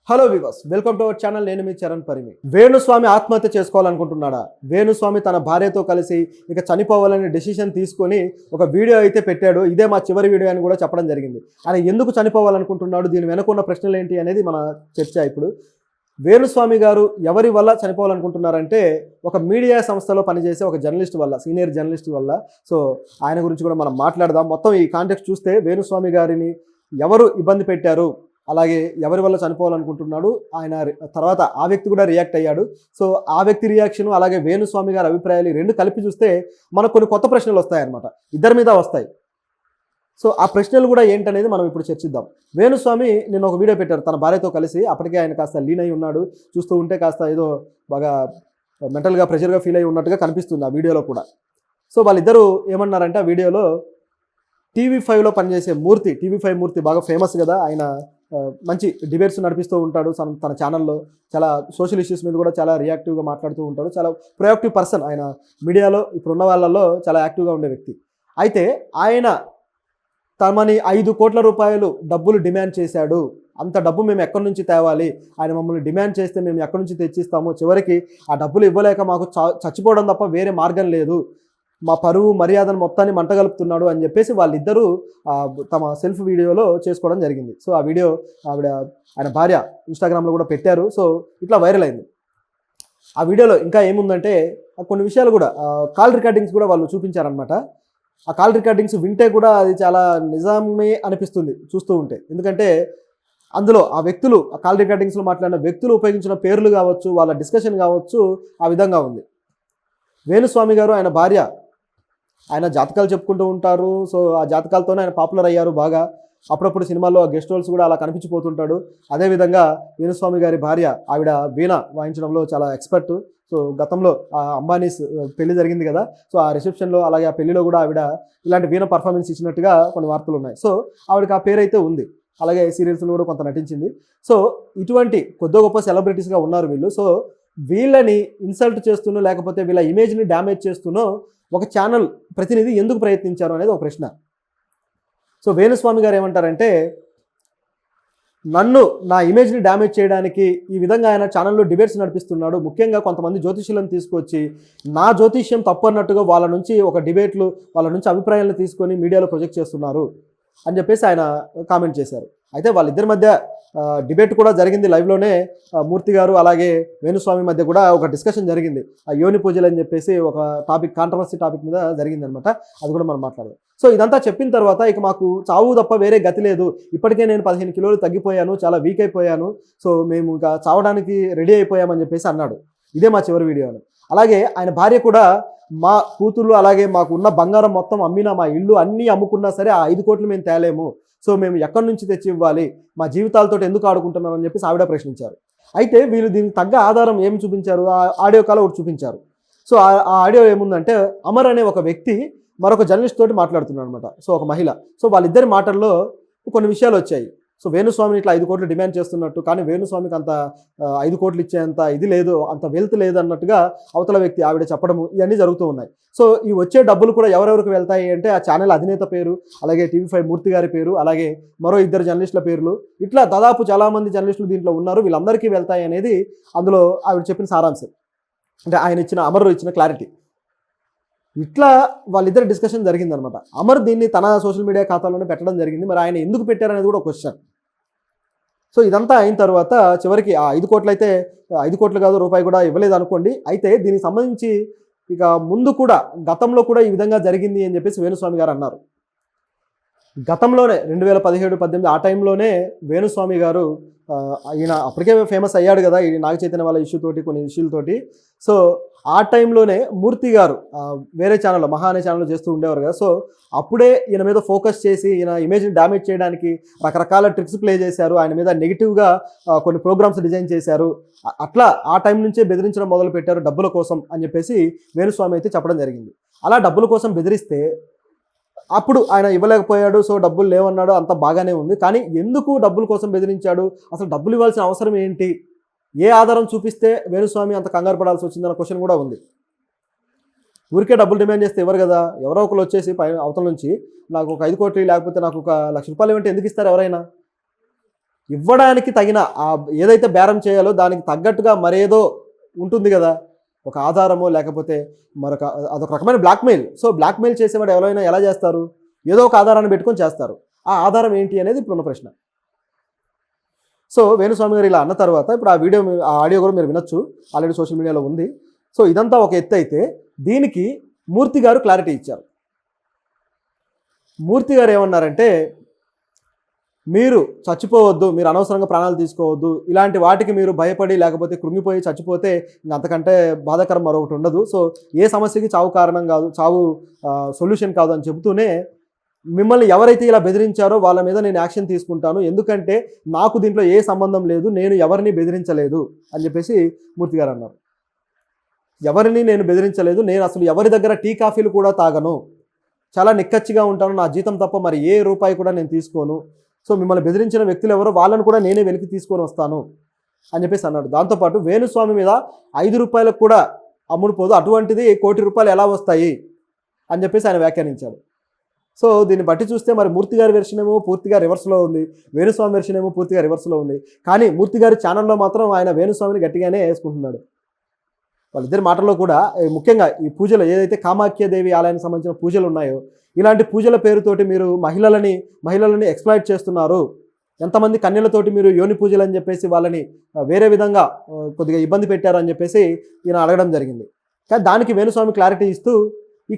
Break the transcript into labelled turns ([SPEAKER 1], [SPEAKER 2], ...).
[SPEAKER 1] Hello వివాస్, welcome to our channel. నేను మీ చరణ్ పరిమి. వేణుస్వామి ఆత్మహత్య చేసుకోవాలనుకుంటున్నాడా? వేణుస్వామి తన భార్యతో కలిసి ఇక చనిపోవాలని డెసిషన్ తీసుకొని ఒక వీడియో అయితే పెట్టాడు. ఇదే మా చివరి వీడియో అని కూడా చెప్పడం జరిగింది. ఆయన ఎందుకు చనిపోవాలనుకుంటున్నాడు, దీని వెనుకున్న ప్రశ్నలు ఏంటి అనేది మన చర్చ. ఇప్పుడు వేణుస్వామి గారు ఎవరి వల్ల చనిపోవాలనుకుంటున్నారంటే, ఒక మీడియా సంస్థలో పనిచేసే ఒక జర్నలిస్ట్ వల్ల, సీనియర్ జర్నలిస్ట్ వల్ల. సో ఆయన గురించి కూడా మనం మాట్లాడదాం. మొత్తం ఈ కాంటెక్స్ట్ చూస్తే వేణుస్వామి గారిని ఎవరు ఇబ్బంది పెట్టారు, అలాగే ఎవరి వల్ల చనిపోవాలనుకుంటున్నాడు, ఆయన తర్వాత ఆ వ్యక్తి కూడా రియాక్ట్ అయ్యాడు. సో ఆ వ్యక్తి రియాక్షన్ అలాగే వేణుస్వామి గారి అభిప్రాయాలు రెండు కలిపి చూస్తే మనకు కొన్ని కొత్త ప్రశ్నలు వస్తాయన్నమాట, ఇద్దరి మీద వస్తాయి. సో ఆ ప్రశ్నలు కూడా ఏంటనేది మనం ఇప్పుడు చర్చిద్దాం. వేణుస్వామి నిన్న ఒక వీడియో పెట్టారు తన భార్యతో కలిసి. అప్పటికే ఆయన కాస్త లీన్ అయి ఉన్నాడు. చూస్తూ ఉంటే కాస్త ఏదో బాగా మెంటల్గా ప్రెషర్గా ఫీల్ అయి ఉన్నట్టుగా కనిపిస్తుంది ఆ వీడియోలో కూడా. సో వాళ్ళిద్దరూ ఏమన్నారంటే, ఆ వీడియోలో టీవీ5లో పనిచేసే మూర్తి, టీవీ5 మూర్తి బాగా ఫేమస్ కదా, ఆయన మంచి డిబేట్స్ నడిపిస్తూ ఉంటాడు తన ఛానల్లో. చాలా సోషల్ ఇష్యూస్ మీద కూడా చాలా రియాక్టివ్గా మాట్లాడుతూ ఉంటాడు. చాలా ప్రొయాక్టివ్ పర్సన్ ఆయన. మీడియాలో ఇప్పుడున్న వాళ్ళల్లో చాలా యాక్టివ్గా ఉండే వ్యక్తి. అయితే ఆయన తమని 5 కోట్ల రూపాయలు డబ్బులు డిమాండ్ చేశాడు. అంత డబ్బు మేము ఎక్కడి నుంచి తేవాలి, ఆయన మమ్మల్ని డిమాండ్ చేస్తే మేము ఎక్కడి నుంచి తెచ్చిస్తాము, చివరికి ఆ డబ్బులు ఇవ్వలేక మాకు చచ్చిపోవడం తప్ప వేరే మార్గం లేదు, మా పరువు మర్యాదను మొత్తాన్ని మంటగలుపుతున్నాడు అని చెప్పేసి వాళ్ళిద్దరూ తమ సెల్ఫ్ వీడియోలో చేసుకోవడం జరిగింది. సో ఆ వీడియో ఆయన భార్య ఇన్స్టాగ్రామ్లో కూడా పెట్టారు. సో ఇట్లా వైరల్ అయింది. ఆ వీడియోలో ఇంకా ఏముందంటే, కొన్ని విషయాలు కూడా కాల్ రికార్డింగ్స్ కూడా వాళ్ళు చూపించారనమాట. ఆ కాల్ రికార్డింగ్స్ వింటే కూడా అది చాలా నిజమే అనిపిస్తుంది చూస్తూ ఉంటే. ఎందుకంటే అందులో ఆ వ్యక్తులు, ఆ కాల్ రికార్డింగ్స్లో మాట్లాడిన వ్యక్తులు ఉపయోగించిన పేర్లు కావచ్చు, వాళ్ళ డిస్కషన్ కావచ్చు, ఆ విధంగా ఉంది. వేణుస్వామి గారు, ఆయన భార్య, ఆయన జాతకాలు చెప్పుకుంటూ ఉంటారు. సో ఆ జాతకాలతోనే ఆయన పాపులర్ అయ్యారు బాగా. అప్పుడప్పుడు సినిమాల్లో గెస్ట్ రోల్స్ కూడా అలా కనిపించిపోతుంటాడు. అదేవిధంగా వేణుస్వామి గారి భార్య, ఆవిడ వీణ వాయించడంలో చాలా ఎక్స్పర్ట్. సో గతంలో ఆ అంబానీస్ పెళ్లి జరిగింది కదా, సో ఆ రిసెప్షన్లో అలాగే ఆ పెళ్లిలో కూడా ఆవిడ ఇలాంటి వీణ పర్ఫార్మెన్స్ ఇచ్చినట్టుగా కొన్ని వార్తలు ఉన్నాయి. సో ఆవిడకి ఆ పేరైతే ఉంది. అలాగే సీరియల్స్లో కూడా కొంత నటించింది. సో ఇటువంటి కొద్ది గొప్ప సెలబ్రిటీస్గా ఉన్నారు వీళ్ళు. సో వీళ్ళని ఇన్సల్ట్ చేస్తున్నో లేకపోతే వీళ్ళ ఇమేజ్ని డ్యామేజ్ చేస్తున్నో ఒక ఛానల్ ప్రతినిధి ఎందుకు ప్రయత్నించారు అనేది ఒక ప్రశ్న. సో వేణుస్వామి గారు ఏమంటారంటే, నన్ను నా ఇమేజ్ని డ్యామేజ్ చేయడానికి ఈ విధంగా ఆయన ఛానల్లో డిబేట్స్ నడిపిస్తున్నాడు. ముఖ్యంగా కొంతమంది జ్యోతిష్యులను తీసుకొచ్చి నా జ్యోతిష్యం తప్పు అన్నట్టుగా వాళ్ళ నుంచి ఒక డిబేట్లు, వాళ్ళ నుంచి అభిప్రాయాలను తీసుకొని మీడియాలో ప్రొజెక్ట్ చేస్తున్నారు అని చెప్పేసి ఆయన కామెంట్ చేశారు. అయితే వాళ్ళిద్దరి మధ్య డిబేట్ కూడా జరిగింది లైవ్లోనే. మూర్తి గారు అలాగే వేణుస్వామి మధ్య కూడా ఒక డిస్కషన్ జరిగింది. ఆ యోని పూజలు అని చెప్పేసి ఒక టాపిక్, కాంట్రవర్సీ టాపిక్ మీద జరిగింది అనమాట. అది కూడా మనం మాట్లాడదాం. సో ఇదంతా చెప్పిన తర్వాత, ఇక మాకు చావు తప్ప వేరే గతి లేదు, ఇప్పటికే నేను 15 కిలోలు తగ్గిపోయాను, చాలా వీక్ అయిపోయాను, సో మేము ఇంకా చావడానికి రెడీ అయిపోయామని చెప్పేసి అన్నాడు. ఇదే మా చివరి వీడియో అని. అలాగే ఆయన భార్య కూడా, మా కూతుళ్ళు అలాగే మాకు ఉన్న బంగారం మొత్తం అమ్మినా, మా ఇల్లు అన్నీ అమ్ముకున్నా సరే ఆ 5 కోట్లు మేము తేలేము, సో మేము ఎక్కడి నుంచి తెచ్చి ఇవ్వాలి, మా జీవితాలతో ఎందుకు ఆడుకుంటున్నాం అని చెప్పేసి ఆవిడ ప్రశ్నించారు. అయితే వీళ్ళు దీనికి తగ్గ ఆధారం ఏమి చూపించారు, ఆ ఆడియో కాల్ ఒకటి చూపించారు. సో ఆ ఆడియో ఏముందంటే, అమర్ అనే ఒక వ్యక్తి మరొక జర్నలిస్ట్ తోటి మాట్లాడుతున్నాడు అనమాట. సో ఒక మహిళ. సో వాళ్ళిద్దరి మాటల్లో కొన్ని విషయాలు వచ్చాయి. సో వేణుస్వామిని ఇట్లా 5 కోట్లు డిమాండ్ చేస్తున్నట్టు, కానీ వేణుస్వామికి అంత 5 కోట్లు ఇచ్చేంత ఇది లేదు, అంత వెల్త్ లేదు అన్నట్టుగా అవతల వ్యక్తి ఆవిడ చెప్పడము, ఇవన్నీ జరుగుతూ ఉన్నాయి. సో ఈ వచ్చే డబ్బులు కూడా ఎవరెవరికి వెళ్తాయి అంటే, ఆ ఛానల్ అధినేత పేరు, అలాగే టీవీ5 మూర్తి గారి పేరు, అలాగే మరో 2 జర్నలిస్టుల పేర్లు, ఇట్లా దాదాపు చాలామంది జర్నలిస్టులు దీంట్లో ఉన్నారు, వీళ్ళందరికీ వెళ్తాయి అనేది అందులో ఆవిడ చెప్పిన సారాంశం. అంటే ఆయన ఇచ్చిన, అమర్ ఇచ్చిన క్లారిటీ. ఇట్లా వాళ్ళిద్దరు డిస్కషన్ జరిగిందనమాట. అమర్ దీన్ని తన సోషల్ మీడియా ఖాతాలోనే పెట్టడం జరిగింది. మరి ఆయన ఎందుకు పెట్టారనేది కూడా ఒక క్వశ్చన్. సో ఇదంతా అయిన తర్వాత చివరికి ఆ 5 కోట్లు అయితే 5 కోట్లు కాదు, రూపాయి కూడా ఇవ్వలేదు అనుకోండి. అయితే దీనికి సంబంధించి ఇక ముందు కూడా, గతంలో కూడా ఈ విధంగా జరిగింది అని చెప్పేసి వేణుస్వామి గారు అన్నారు. గతంలోనే 2017-18 ఆ టైంలోనే వేణుస్వామి గారు, ఈయన అప్పటికే ఫేమస్ అయ్యాడు కదా ఈ నాగ చైతన్య వాళ్ళ ఇష్యూ తోటి, కొన్ని ఇష్యూలతోటి. సో ఆ టైంలోనే మూర్తి గారు వేరే ఛానల్లో, మహా అనే ఛానల్లో చేస్తూ ఉండేవారు కదా. సో అప్పుడే ఈయన మీద ఫోకస్ చేసి ఈయన ఇమేజ్ని డ్యామేజ్ చేయడానికి రకరకాల ట్రిక్స్ ప్లే చేశారు. ఆయన మీద నెగిటివ్గా కొన్ని ప్రోగ్రామ్స్ డిజైన్ చేశారు. అట్లా ఆ టైం నుంచే బెదిరించడం మొదలు పెట్టారు డబ్బుల కోసం అని చెప్పేసి వేణుస్వామి అయితే చెప్పడం జరిగింది. అలా డబ్బుల కోసం బెదిరిస్తే అప్పుడు ఆయన ఇవ్వలేకపోయాడు, సో డబ్బులు లేవన్నాడు, అంత బాగానే ఉంది. కానీ ఎందుకు డబ్బుల కోసం బెదిరించాడు, అసలు డబ్బులు ఇవ్వాల్సిన అవసరం ఏంటి, ఏ ఆధారం చూపిస్తే వేణుస్వామి అంత కంగారు పడాల్సి వచ్చిందన్న క్వశ్చన్ కూడా ఉంది. ఊరికే డబ్బులు డిమాండ్ చేస్తే ఇవ్వరు కదా. ఎవరో ఒకరు వచ్చేసి అవతల నుంచి నాకు ఒక 5 కోట్లు లేకపోతే నాకు ఒక 1,00,000 రూపాయలు ఇవ్వంటే ఎందుకు ఇస్తారు ఎవరైనా? ఇవ్వడానికి తగిన ఏదైతే బేరం చేయాలో దానికి తగ్గట్టుగా మరేదో ఉంటుంది కదా, ఒక ఆధారమో లేకపోతే మరొక అదొక రకమైన బ్లాక్మెయిల్. సో బ్లాక్మెయిల్ చేసేవాడు ఎవరైనా ఎలా చేస్తారు, ఏదో ఒక ఆధారాన్ని పెట్టుకొని చేస్తారు. ఆ ఆధారం ఏంటి అనేది ఇప్పుడున్న ప్రశ్న. సో వేణుస్వామి గారు ఇలా అన్న తర్వాత ఇప్పుడు ఆ ఆడియో కూడా మీరు వినొచ్చు, ఆల్రెడీ సోషల్ మీడియాలో ఉంది. సో ఇదంతా ఒక ఎత్తు అయితే దీనికి మూర్తి గారు క్లారిటీ ఇచ్చారు. మూర్తి గారు ఏమన్నారంటే, మీరు చచ్చిపోవద్దు, మీరు అనవసరంగా ప్రాణాలు తీసుకోవద్దు, ఇలాంటి వాటికి మీరు భయపడి లేకపోతే కృంగిపోయి చచ్చిపోతే అంతకంటే బాధాకరం మరొకటి ఉండదు. సో ఏ సమస్యకి చావు కారణం కాదు, చావు సొల్యూషన్ కాదు అని చెబుతూనే, మిమ్మల్ని ఎవరైతే ఇలా బెదిరించారో వాళ్ళ మీద నేను యాక్షన్ తీసుకుంటాను, ఎందుకంటే నాకు దీంట్లో ఏ సంబంధం లేదు, నేను ఎవరిని బెదిరించలేదు అని చెప్పేసి మూర్తి గారు అన్నారు. ఎవరిని నేను బెదిరించలేదు, నేను అసలు ఎవరి దగ్గర టీ కాఫీలు కూడా తాగను, చాలా నిక్కచ్చిగా ఉంటాను, నా జీతం తప్ప మరి ఏ రూపాయి కూడా నేను తీసుకోను. సో మిమ్మల్ని బెదిరించిన వ్యక్తులు ఎవరో వాళ్ళని కూడా నేనే వెలికి తీసుకొని వస్తాను అని చెప్పేసి అన్నాడు. దాంతోపాటు వేణుస్వామి మీద 5 రూపాయలకు కూడా అమ్ముడుపోదు, అటువంటిది 1 కోటి రూపాయలు ఎలా వస్తాయి అని చెప్పేసి ఆయన వ్యాఖ్యానించాడు. సో దీన్ని బట్టి చూస్తే మరి మూర్తి గారి వెర్షన్ ఏమో పూర్తిగా రివర్స్లో ఉంది, వేణుస్వామి వెర్షన్ ఏమో పూర్తిగా రివర్స్లో ఉంది. కానీ మూర్తి గారి ఛానల్లో మాత్రం ఆయన వేణుస్వామిని గట్టిగానే వేసుకుంటున్నాడు. వాళ్ళిద్దరి మాటల్లో కూడా ముఖ్యంగా ఈ పూజలు ఏదైతే కామాఖ్యాదేవి ఆలయానికి సంబంధించిన పూజలు ఉన్నాయో, ఇలాంటి పూజల పేరుతోటి మీరు మహిళలని ఎక్స్‌ప్లాయిట్ చేస్తున్నారు, ఎంతమంది కన్యలతోటి మీరు యోని పూజలు అని చెప్పేసి వాళ్ళని వేరే విధంగా కొద్దిగా ఇబ్బంది పెట్టారు అని చెప్పేసి ఈయన అడగడం జరిగింది. కానీ దానికి వేణుస్వామి క్లారిటీ ఇస్తూ, ఈ